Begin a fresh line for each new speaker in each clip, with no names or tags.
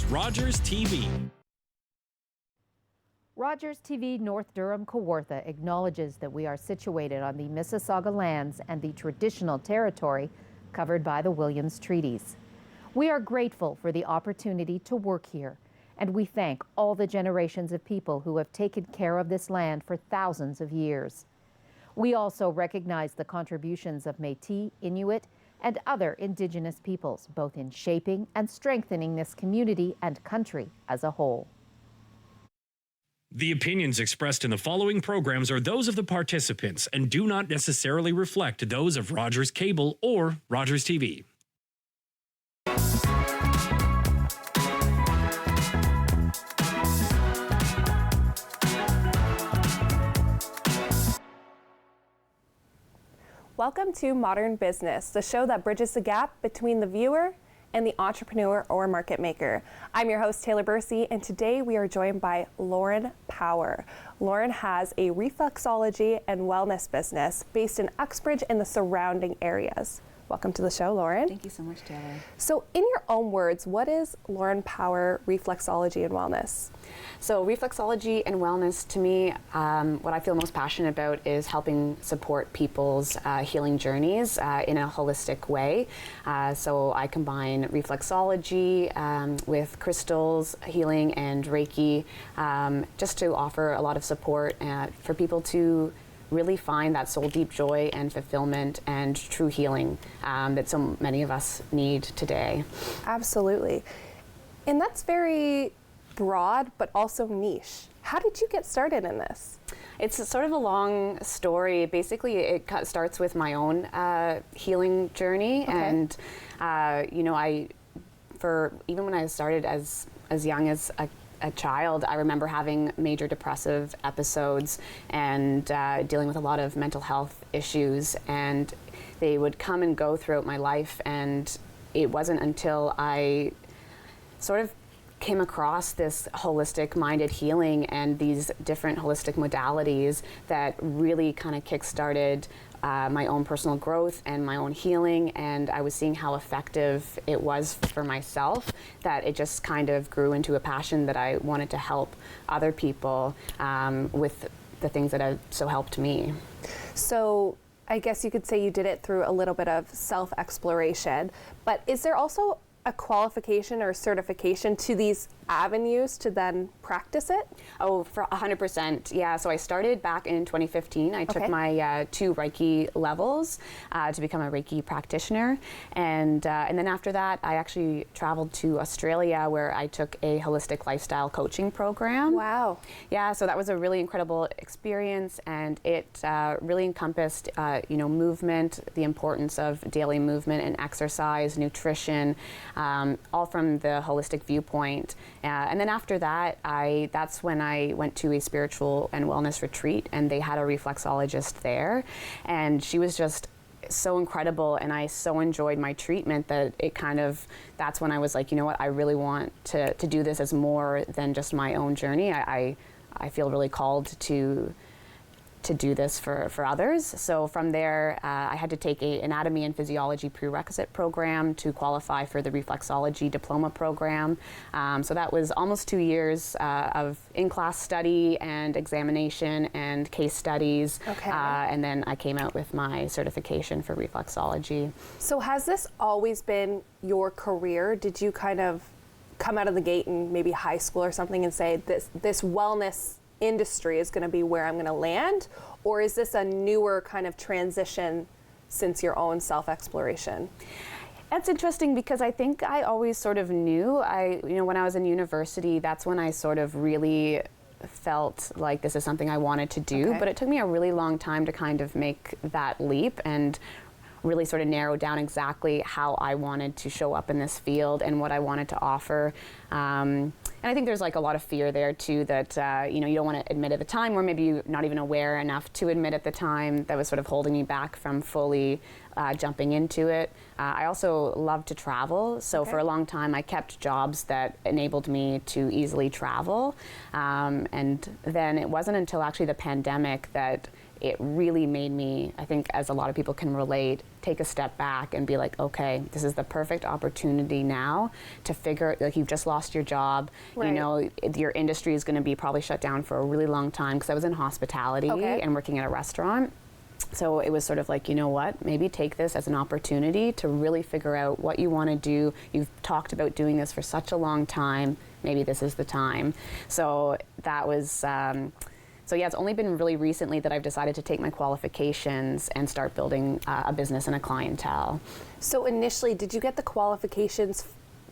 Rogers TV.
Rogers TV North Durham Kawartha acknowledges that we are situated on the Mississauga lands and the traditional territory covered by the Williams Treaties. We are grateful for the opportunity to work here, and we thank all the generations of people who have taken care of this land for thousands of years. We also recognize the contributions of Métis, Inuit, and other Indigenous peoples, both in shaping and strengthening this community and country as a whole.
The opinions expressed in the following programs are those of the participants and do not necessarily reflect those of Rogers Cable or Rogers TV.
Welcome to Modern Business, the show that bridges the gap between the viewer and the entrepreneur or market maker. I'm your host, Taylor Bursey, and today we are joined by Lauren Power. Lauren has a reflexology and wellness business based in Uxbridge and the surrounding areas. Welcome to the show, Lauren.
Thank you so much, Taylor.
So in your own words, what is Lauren Power Reflexology and Wellness?
So reflexology and wellness, to me, what I feel most passionate about is helping support people's healing journeys in a holistic way. So I combine reflexology with crystals, healing, and Reiki, just to offer a lot of support for people to really find that soul deep joy and fulfillment and true healing that so many of us need today.
Absolutely. And that's very broad, but also niche. How did you get started in this?
It's sort of a long story. Basically, it starts with my own healing journey. Okay. And, you know, even when I started as young as a child, I remember having major depressive episodes and dealing with a lot of mental health issues, and they would come and go throughout my life, and it wasn't until I sort of came across this holistic minded healing and these different holistic modalities that really kind of kick-started my own personal growth and my own healing, and I was seeing how effective it was for myself, that it just kind of grew into a passion that I wanted to help other people with the things that have so helped me. So
I guess you could say you did it through a little bit of self-exploration, but is there also a qualification or certification to these avenues to then practice it?
Oh, for 100%. Yeah, so I started back in 2015. I took my 2 Reiki levels to become a Reiki practitioner. And then after that, I actually traveled to Australia where I took a holistic lifestyle coaching program.
Wow.
Yeah, so that was a really incredible experience, and it really encompassed, you know, movement, the importance of daily movement and exercise, nutrition, all from the holistic viewpoint. And then after that, that's when I went to a spiritual and wellness retreat, and they had a reflexologist there, and she was just so incredible, and I so enjoyed my treatment that that's when I was like, you know what, I really want to do this as more than just my own journey. I feel really called to do this for others. So from there, I had to take an anatomy and physiology prerequisite program to qualify for the reflexology diploma program. So that was almost 2 years of in-class study and examination and case studies.
Okay.
And then I came out with my certification for reflexology.
So has this always been your career? Did you kind of come out of the gate in maybe high school or something and say this wellness industry is going to be where I'm going to land, or is this a newer kind of transition since your own self-exploration?
That's interesting because I think I always sort of knew. You know, when I was in university, that's when I sort of really felt like this is something I wanted to do.
Okay.
But it took me a really long time to kind of make that leap and really sort of narrow down exactly how I wanted to show up in this field and what I wanted to offer. And I think there's like a lot of fear there too that you know, you don't want to admit at the time, or maybe you're not even aware enough to admit at the time, that was sort of holding me back from fully jumping into it. I also love to travel, so for a long time I kept jobs that enabled me to easily travel. And then it wasn't until actually the pandemic that it really made me, I think as a lot of people can relate, take a step back and be like, okay, this is the perfect opportunity now to figure, like you've just lost your job, you know, your industry is going to be probably shut down for a really long time, because I was in hospitality and working at a restaurant. So it was sort of like, you know what, maybe take this as an opportunity to really figure out what you want to do. You've talked about doing this for such a long time. Maybe this is the time. So that was, so yeah, it's only been really recently that I've decided to take my qualifications and start building a business and a clientele.
So initially, did you get the qualifications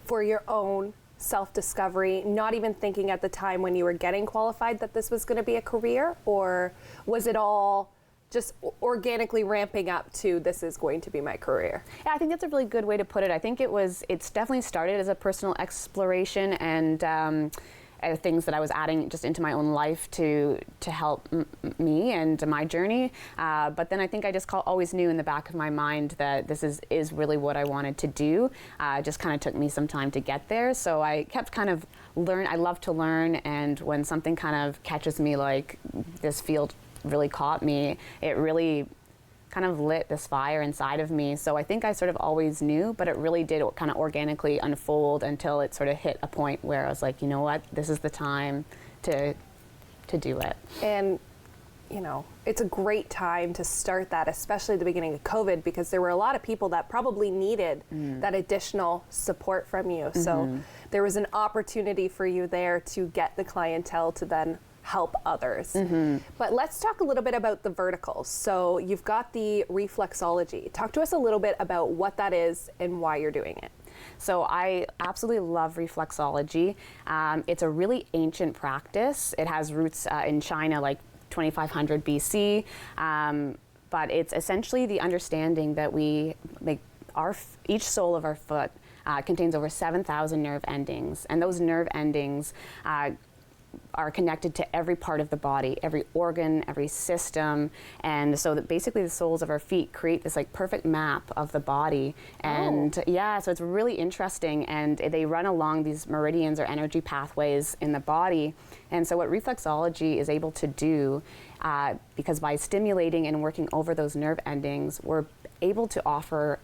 for your own self-discovery, not even thinking at the time when you were getting qualified that this was going to be a career? Or was it all just organically ramping up to this is going to be my career?
Yeah, I think that's a really good way to put it. I think it's definitely started as a personal exploration and things that I was adding just into my own life to help me and my journey. But then I think I just always knew in the back of my mind that this is really what I wanted to do. It just kind of took me some time to get there. So I kept kind of I love to learn, and when something kind of catches me, like this field really caught me, it really kind of lit this fire inside of me. So I think I sort of always knew, but it really did kind of organically unfold until it sort of hit a point where I was like, you know what, this is the time to do it.
And you know, it's a great time to start that, especially at the beginning of COVID, because there were a lot of people that probably needed that additional support from you. So there was an opportunity for you there to get the clientele to then help others. But let's talk a little bit about the verticals. So you've got the reflexology. Talk to us a little bit about what that is and why you're doing it.
So I absolutely love reflexology. It's a really ancient practice. It has roots in China, like 2500 BC. But it's essentially the understanding that each sole of our foot contains over 7,000 nerve endings. And those nerve endings are connected to every part of the body, every organ, every system. And so that basically the soles of our feet create this like perfect map of the body. And yeah, so it's really interesting. And they run along these meridians or energy pathways in the body. And so what reflexology is able to do, because by stimulating and working over those nerve endings, we're able to offer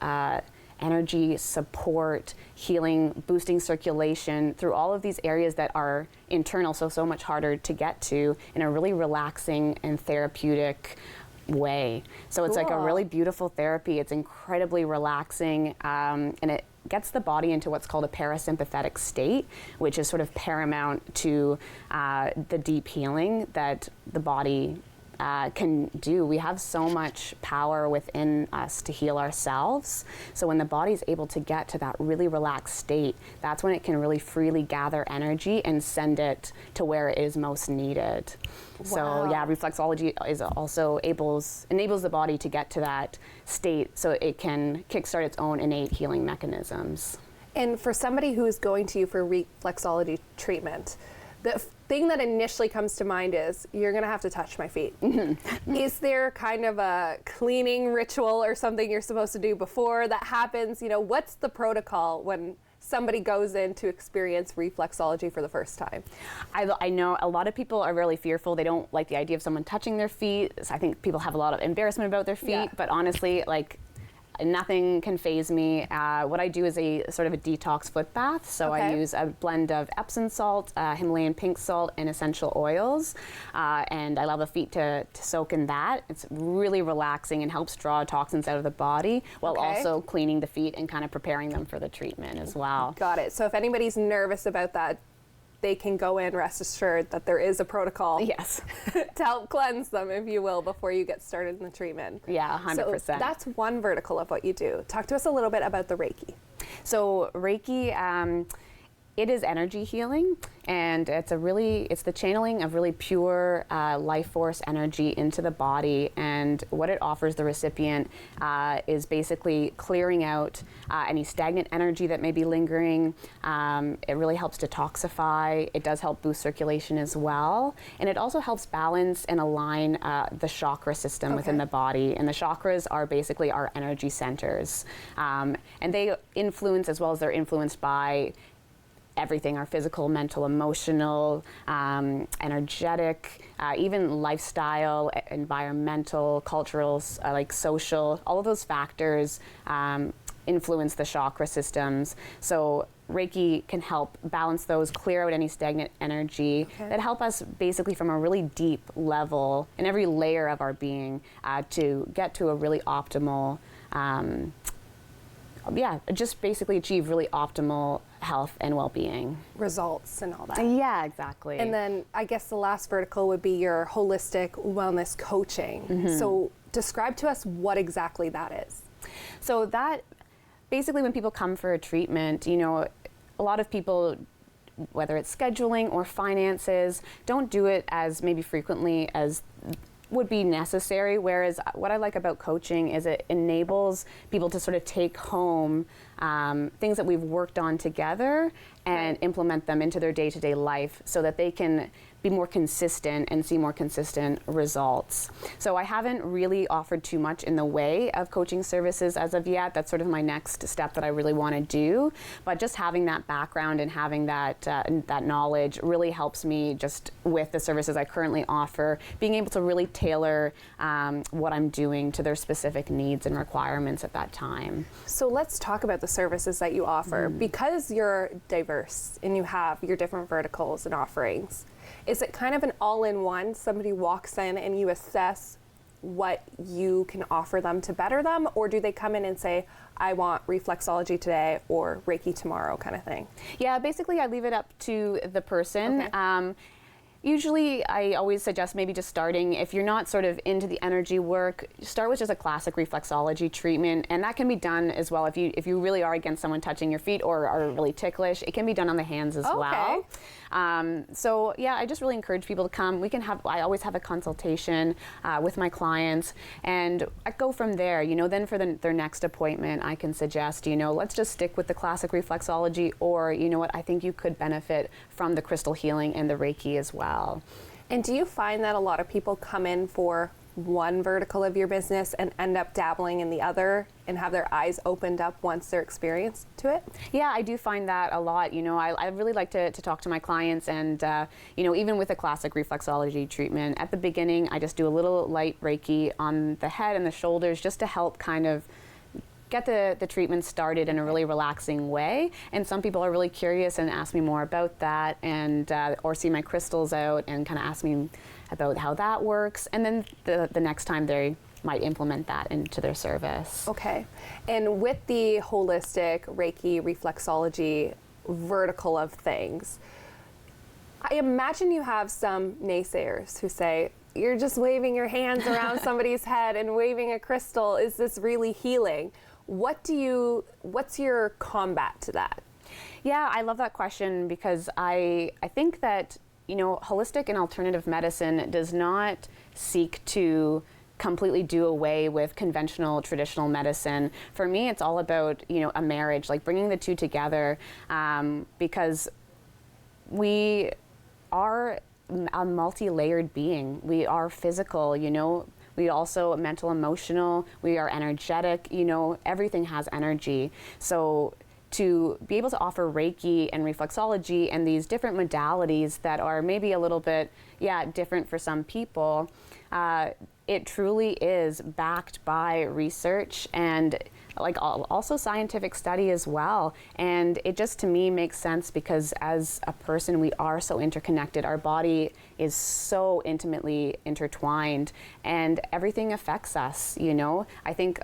energy, support, healing, boosting circulation through all of these areas that are internal, so much harder to get to, in a really relaxing and therapeutic way. So it's like a really beautiful therapy. It's incredibly relaxing, and it gets the body into what's called a parasympathetic state, which is sort of paramount to the deep healing that the body can do. We have so much power within us to heal ourselves. So when the body's able to get to that really relaxed state, that's when it can really freely gather energy and send it to where it is most needed. So yeah, reflexology is also enables the body to get to that state so it can kickstart its own innate healing mechanisms.
And for somebody who is going to you for reflexology treatment, the thing that initially comes to mind is, you're going to have to touch my feet. Is there kind of a cleaning ritual or something you're supposed to do before that happens? You know, what's the protocol when somebody goes in to experience reflexology for the first time?
I know a lot of people are really fearful. They don't like the idea of someone touching their feet. So I think people have a lot of embarrassment about their feet, but honestly, like, nothing can faze me. What I do is a sort of a detox foot bath. So I use a blend of Epsom salt, Himalayan pink salt, and essential oils. And I allow the feet to soak in that. It's really relaxing and helps draw toxins out of the body while also cleaning the feet and kind of preparing them for the treatment as well.
Got it. So if anybody's nervous about that, they can go in, rest assured that there is a protocol to help cleanse them, if you will, before you get started in the treatment.
Yeah, 100%.
So that's one vertical of what you do. Talk to us a little bit about the Reiki.
So Reiki, it is energy healing, and it's the channeling of really pure life force energy into the body. And what it offers the recipient is basically clearing out any stagnant energy that may be lingering. It really helps detoxify. It does help boost circulation as well. And it also helps balance and align the chakra system within the body. And the chakras are basically our energy centers. And they influence, as well as they're influenced by everything, our physical, mental, emotional, energetic, even lifestyle, environmental, cultural, like social, all of those factors influence the chakra systems. So Reiki can help balance those, clear out any stagnant energy that help us basically from a really deep level in every layer of our being to get to a really optimal, just basically achieve really optimal health and well-being.
Results and all that.
Yeah, exactly.
And then I guess the last vertical would be your holistic wellness coaching. So describe to us what exactly that is.
So that basically when people come for a treatment, you know, a lot of people, whether it's scheduling or finances, don't do it as maybe frequently as would be necessary, whereas what I like about coaching is it enables people to sort of take home things that we've worked on together and implement them into their day-to-day life so that they can be more consistent and see more consistent results. So I haven't really offered too much in the way of coaching services as of yet. That's sort of my next step that I really want to do. But just having that background and having that knowledge really helps me just with the services I currently offer, being able to really tailor what I'm doing to their specific needs and requirements at that time.
So let's talk about the services that you offer. Because you're diverse and you have your different verticals and offerings, is it kind of an all-in-one? Somebody walks in and you assess what you can offer them to better them, or do they come in and say, I want reflexology today or Reiki tomorrow kind of thing?
Yeah, basically I leave it up to the person.
Okay.
Usually I always suggest maybe just starting, if you're not sort of into the energy work, start with just a classic reflexology treatment, and that can be done as well if you really are against someone touching your feet or are really ticklish. It can be done on the hands as well. So yeah, I just really encourage people to come. I always have a consultation with my clients, and I go from there. You know, then for their next appointment, I can suggest, you know, let's just stick with the classic reflexology, or you know what, I think you could benefit from the crystal healing and the Reiki as well.
And do you find that a lot of people come in for one vertical of your business and end up dabbling in the other and have their eyes opened up once they're experienced to it?
Yeah, I do find that a lot. You know, I really like to talk to my clients, and you know, even with a classic reflexology treatment, at the beginning I just do a little light Reiki on the head and the shoulders just to help kind of get the treatment started in a really relaxing way. And some people are really curious and ask me more about that, and or see my crystals out and kind of ask me about how that works. And then the next time they might implement that into their service.
Okay. And with the holistic Reiki reflexology vertical of things, I imagine you have some naysayers who say, you're just waving your hands around somebody's head and waving a crystal. Is this really healing? What's your combat to that?
Yeah, I love that question because I think that, you know, holistic and alternative medicine does not seek to completely do away with conventional traditional medicine. For me, it's all about, you know, a marriage, like bringing the two together, because we are a multi-layered being. We are physical, you know, we also mental, emotional, we are energetic, you know, everything has energy. So to be able to offer Reiki and reflexology and these different modalities that are maybe a little bit, different for some people, it truly is backed by research and like also scientific study as well. And it just to me makes sense because as a person, we are so interconnected. Our body is so intimately intertwined and everything affects us, you know. I think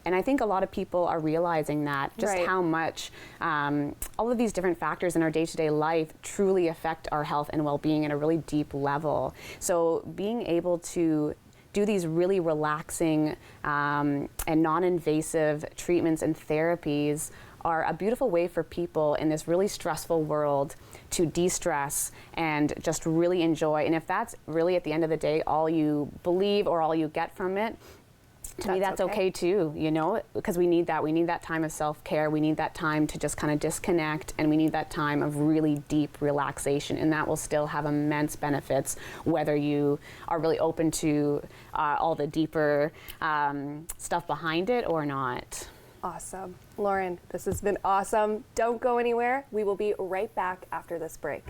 a lot of people are realizing that, just how much all of these different factors in our day-to-day life truly affect our health and well-being at a really deep level. So being able to do these really relaxing and non-invasive treatments and therapies are a beautiful way for people in this really stressful world to de-stress and just really enjoy. And if that's really at the end of the day all you believe or all you get from it, to me that's okay too, you know, because we need that time of self-care, we need that time to just kind of disconnect, and we need that time of really deep relaxation, and that will still have immense benefits whether you are really open to all the deeper stuff behind it or not.
Awesome. Lauren, this has been awesome. Don't go anywhere. We will be right back after this break.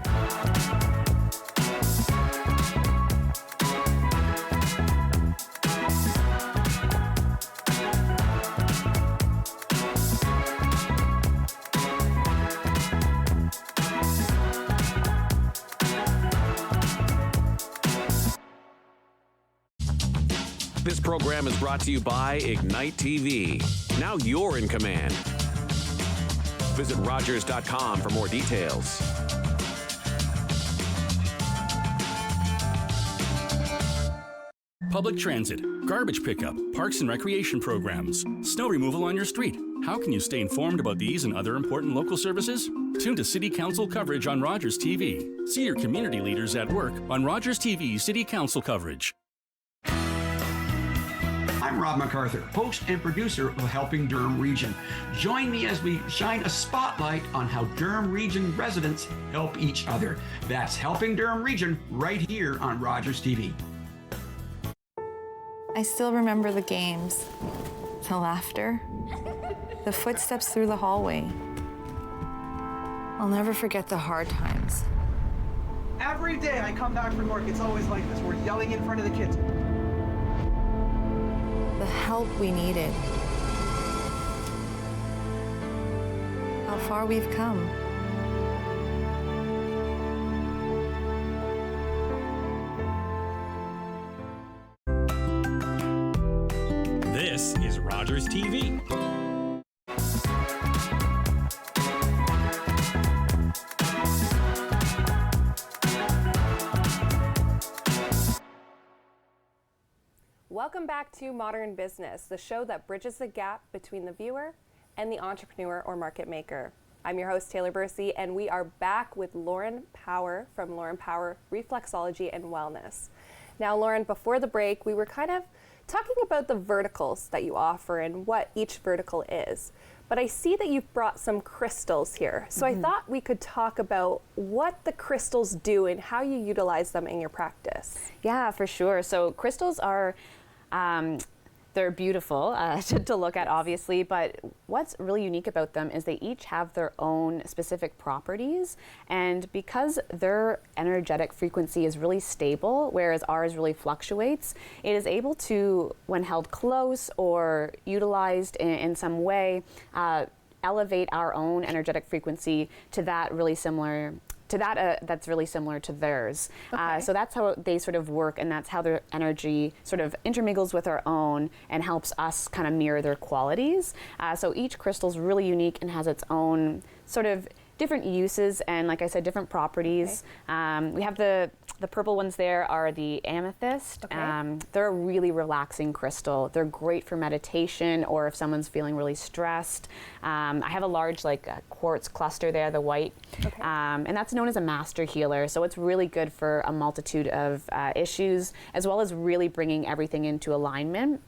This program is brought to you by Ignite TV. Now you're in command. Visit Rogers.com for more details.
Public transit, garbage pickup, parks and recreation programs, snow removal on your street. How can you stay informed about these and other important local services? Tune to City Council coverage on Rogers TV. See your community leaders at work on Rogers TV City Council coverage.
I'm Rob MacArthur, host and producer of Helping Durham Region. Join me as we shine a spotlight on how Durham Region residents help each other. That's Helping Durham Region right here on Rogers TV.
I still remember the games, the laughter, the footsteps through the hallway. I'll never forget the hard times.
Every day I come back from work, it's always like this. We're yelling in front of the kids.
The help we needed. How far we've come.
This is Rogers TV.
Welcome back to Modern Business, the show that bridges the gap between the viewer and the entrepreneur or market maker. I'm your host, Taylor Bursey, and we are back with Lauren Power from Lauren Power Reflexology and Wellness. Now, Lauren, before the break, we were kind of talking about the verticals that you offer and what each vertical is. But I see that you've brought some crystals here. So I thought we could talk about what the crystals do and how you utilize them in your practice.
Yeah, for sure. So crystals are, they're beautiful to look at, obviously, but what's really unique about them is they each have their own specific properties. And because their energetic frequency is really stable, whereas ours really fluctuates, it is able to, when held close or utilized in some way, elevate our own energetic frequency to that really similar that's really similar to theirs.
Okay.
So that's how they sort of work, and that's how their energy sort of intermingles with our own and helps us kind of mirror their qualities. So each crystal is really unique and has its own sort of different uses and, like I said, different properties. Okay. We have the purple ones there are the amethyst.
Okay.
They're a really relaxing crystal. They're great for meditation or if someone's feeling really stressed. I have a large quartz cluster there, the white,
okay.
And that's known as a master healer. So it's really good for a multitude of issues, as well as really bringing everything into alignment.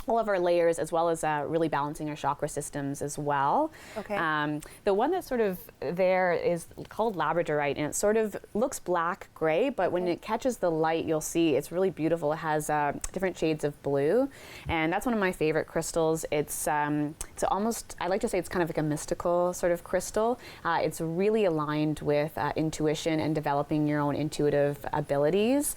All of our layers, as well as really balancing our chakra systems as well.
Okay.
The one that's sort of there is called labradorite, and it sort of looks black-gray, but when it catches the light, you'll see it's really beautiful. It has different shades of blue, and that's one of my favorite crystals. It's almost, I like to say it's kind of like a mystical sort of crystal. It's really aligned with intuition and developing your own intuitive abilities.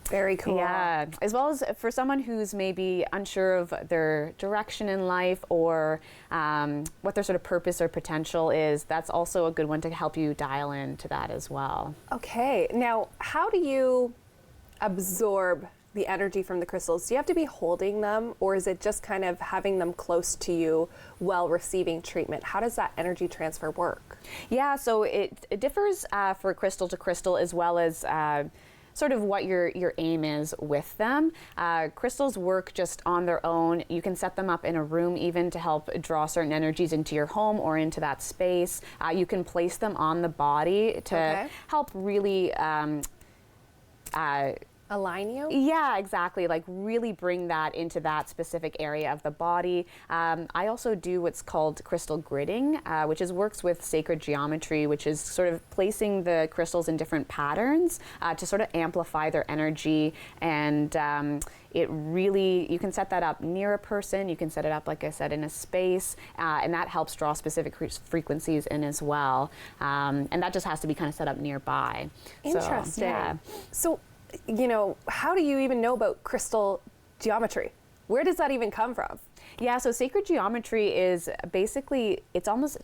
Very cool.
Yeah, as well as for someone who's maybe unsure of their direction in life or what their sort of purpose or potential is, that's also a good one to help you dial into that as well.
Okay, now how do you absorb the energy from the crystals? Do you have to be holding them, or is it just kind of having them close to you while receiving treatment? How does that energy transfer work?
Yeah, so it differs for crystal to crystal, as well as sort of what your aim is with them. Crystals work just on their own. You can set them up in a room even to help draw certain energies into your home or into that space. You can place them on the body to help really
Align you?
Yeah, exactly. Like really bring that into that specific area of the body. I also do what's called crystal gridding, which works with sacred geometry, which is sort of placing the crystals in different patterns to sort of amplify their energy. And it really, you can set that up near a person. You can set it up, like I said, in a space, and that helps draw specific frequencies in as well. And that just has to be kind of set up nearby.
Interesting.
So, yeah.
So, you know, how do you even know about crystal geometry? Where does that even come from?
Yeah, so sacred geometry is basically, it's almost,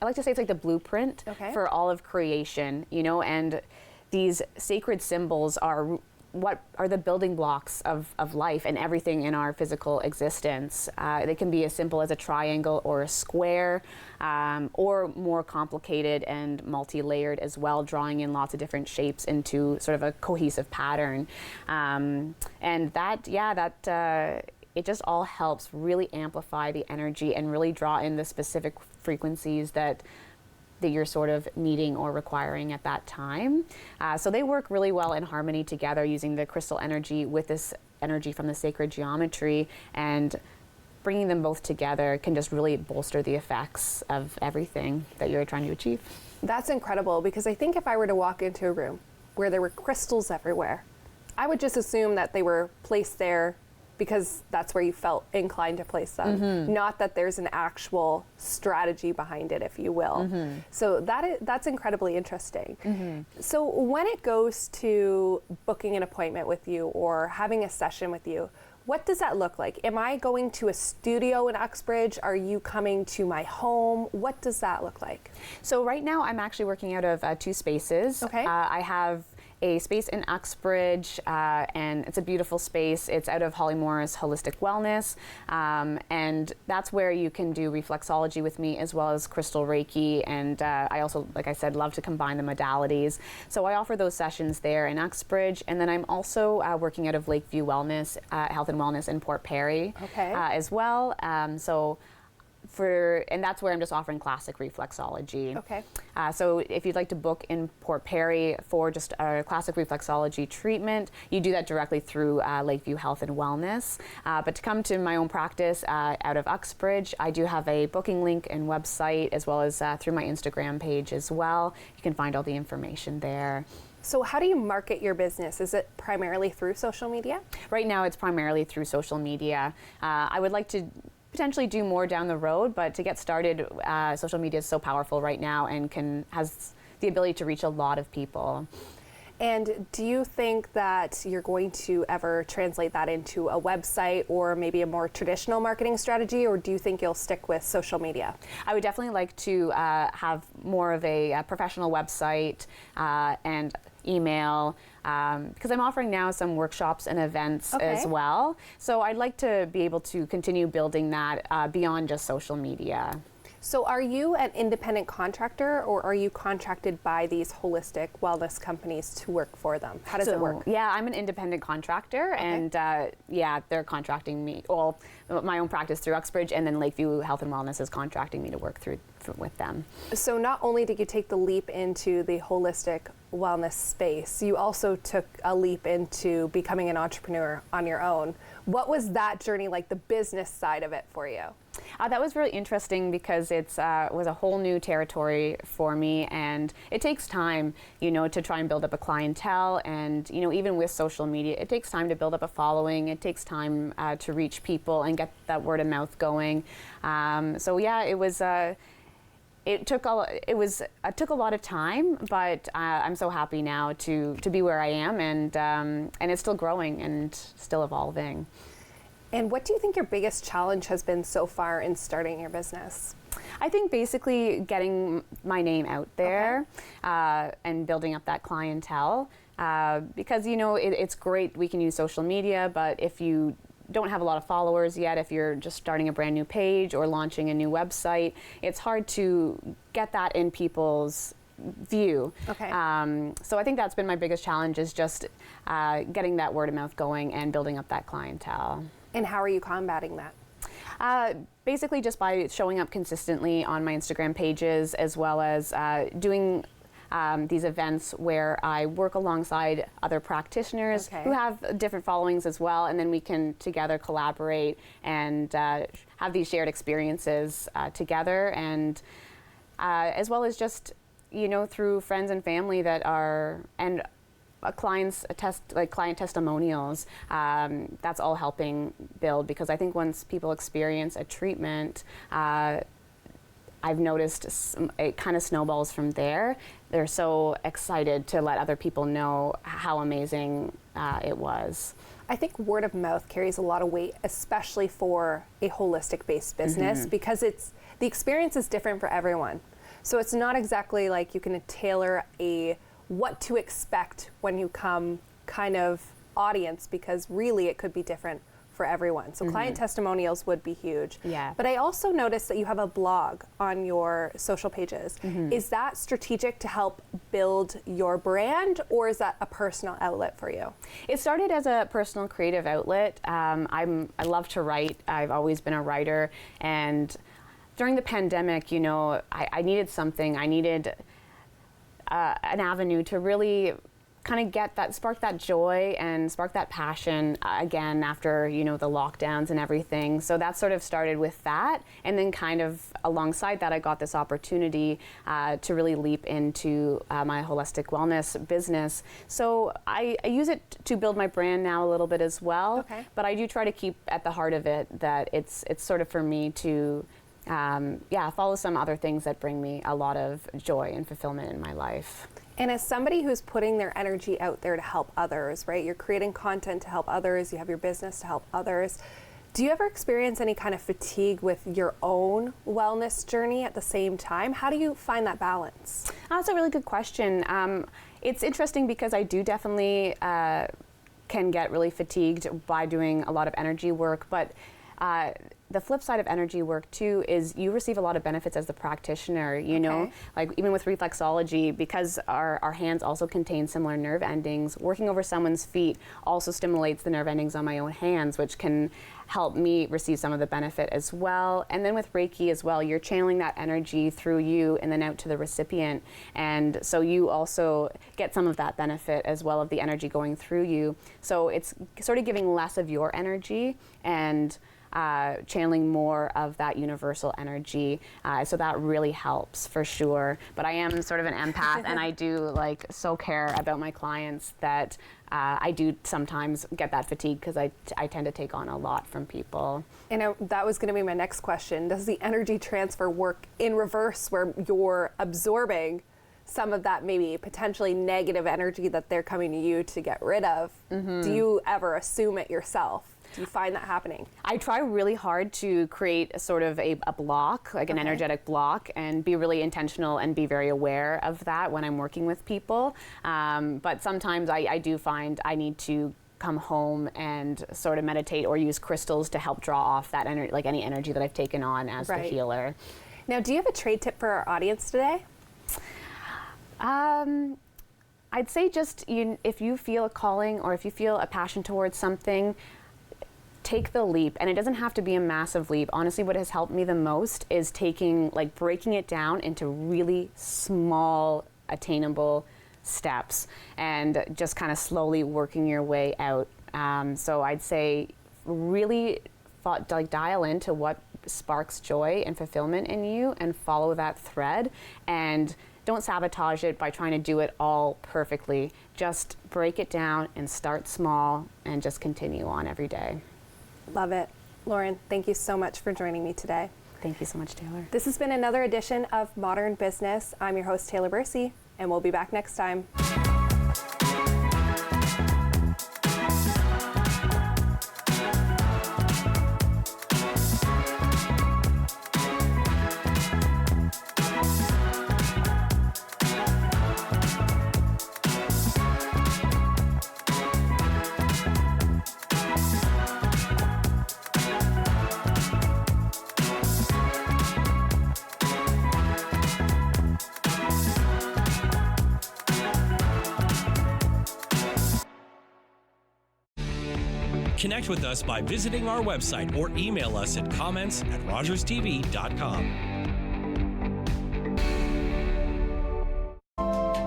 I like to say it's like the blueprint for all of creation, you know, and these sacred symbols are what are the building blocks of life and everything in our physical existence. They can be as simple as a triangle or a square, or more complicated and multi-layered as well, drawing in lots of different shapes into sort of a cohesive pattern. And that, it just all helps really amplify the energy and really draw in the specific frequencies that you're sort of needing or requiring at that time. So they work really well in harmony together, using the crystal energy with this energy from the sacred geometry, and bringing them both together can just really bolster the effects of everything that you're trying to achieve.
That's incredible, because I think if I were to walk into a room where there were crystals everywhere, I would just assume that they were placed there because that's where you felt inclined to place them, not that there's an actual strategy behind it, if you will. So that's incredibly interesting. So when it goes to booking an appointment with you or having a session with you, what does that look like? Am I going to a studio in Uxbridge? Are you coming to my home? What does that look like?
So right now I'm actually working out of 2 spaces. I have a space in Uxbridge, and it's a beautiful space. It's out of Holly Morris Holistic Wellness, and that's where you can do reflexology with me as well as crystal Reiki, and I also, like I said, love to combine the modalities. So I offer those sessions there in Uxbridge, and then I'm also working out of Lakeview Wellness, Health and Wellness in Port Perry as well. And that's where I'm just offering classic reflexology. So if you'd like to book in Port Perry for just a classic reflexology treatment, you do that directly through Lakeview Health and Wellness. But to come to my own practice out of Uxbridge, I do have a booking link and website, as well as through my Instagram page as well. You can find all the information there.
So how do you market your business? Is it primarily through social media?
Right now it's primarily through social media. I would like to potentially do more down the road, but to get started, social media is so powerful right now and has the ability to reach a lot of people.
And do you think that you're going to ever translate that into a website or maybe a more traditional marketing strategy, or do you think you'll stick with social media?
I would definitely like to have more of a professional website and email, because I'm offering now some workshops and events as well. So I'd like to be able to continue building that beyond just social media.
So are you an independent contractor, or are you contracted by these holistic wellness companies to work for them? How does it work?
Yeah, I'm an independent contractor, and they're contracting me, well, my own practice through Uxbridge, and then Lakeview Health and Wellness is contracting me to work with them.
So not only did you take the leap into the holistic wellness space, you also took a leap into becoming an entrepreneur on your own. What was that journey like, the business side of it for you?
That was really interesting because it was a whole new territory for me, and it takes time, to try and build up a clientele, and even with social media, it takes time to build up a following. It takes time to reach people and get that word of mouth going. It took a lot of time, but I'm so happy now to be where I am, and it's still growing and still evolving.
And what do you think your biggest challenge has been so far in starting your business?
I think basically getting my name out there and building up that clientele, because it's great, we can use social media, but if you don't have a lot of followers yet, if you're just starting a brand new page or launching a new website, it's hard to get that in people's view. So I think that's been my biggest challenge, is just getting that word of mouth going and building up that clientele.
And how are you combating that?
Basically just by showing up consistently on my Instagram pages, as well as doing these events where I work alongside other practitioners who have different followings as well, and then we can together collaborate and have these shared experiences together, and as well as just, you know, through friends and family that are, and client testimonials, that's all helping build, because I think once people experience a treatment, I've noticed it kind of snowballs from there. They're so excited to let other people know how amazing it was.
I think word of mouth carries a lot of weight, especially for a holistic based business, because the experience is different for everyone. So it's not exactly like you can tailor a what to expect when you come kind of audience, because really it could be different for everyone. So client testimonials would be huge.
Yeah.
But I also noticed that you have a blog on your social pages. Is that strategic to help build your brand, or is that a personal outlet for you?
It started as a personal creative outlet. I love to write. I've always been a writer, and during the pandemic, you know, I needed something. I needed an avenue to really kind of spark that joy and spark that passion again after, you know, the lockdowns and everything. So that sort of started with that, and then kind of alongside that, I got this opportunity to really leap into my holistic wellness business. So I use it to build my brand now a little bit as well. But I do try to keep at the heart of it that it's sort of for me to follow some other things that bring me a lot of joy and fulfillment in my life.
And as somebody who's putting their energy out there to help others, right? You're creating content to help others, you have your business to help others. Do you ever experience any kind of fatigue with your own wellness journey at the same time? How do you find that balance?
That's a really good question. It's interesting because I do definitely can get really fatigued by doing a lot of energy work, but the flip side of energy work too is you receive a lot of benefits as the practitioner, you know, like even with reflexology, because our hands also contain similar nerve endings. Working over someone's feet also stimulates the nerve endings on my own hands, which can help me receive some of the benefit as well. And then with Reiki as well, you're channeling that energy through you and then out to the recipient. And so you also get some of that benefit as well of the energy going through you. So it's sort of giving less of your energy and channeling more of that universal energy. So that really helps for sure. But I am sort of an empath and I do so care about my clients that I do sometimes get that fatigue because I tend to take on a lot from people.
And that was going to be my next question. Does the energy transfer work in reverse where you're absorbing some of that maybe potentially negative energy that they're coming to you to get rid of? Do you ever assume it yourself? Do you find that happening? I
try really hard to create a sort of a block, like an energetic block, and be really intentional and be very aware of that when I'm working with people. But sometimes I do find I need to come home and sort of meditate or use crystals to help draw off that energy, like any energy that I've taken on as the healer.
Now, do you have a trade tip for our audience today?
I'd say just if you feel a calling or if you feel a passion towards something, take the leap. And it doesn't have to be a massive leap. Honestly, what has helped me the most is breaking it down into really small, attainable steps and just kind of slowly working your way out. So I'd say really dial into what sparks joy and fulfillment in you and follow that thread, and don't sabotage it by trying to do it all perfectly. Just break it down and start small and just continue on every day.
Love it. Lauren, thank you so much for joining me today.
Thank you so much, Taylor.
This has been another edition of Modern Business. I'm your host, Taylor Bursey, and we'll be back next time.
Connect with us by visiting our website or email us at comments@rogerstv.com.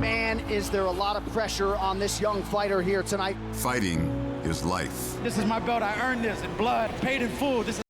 Man, is there a lot of pressure on this young fighter here tonight.
Fighting is life.
This is my belt. I earned this in blood, paid in full. This is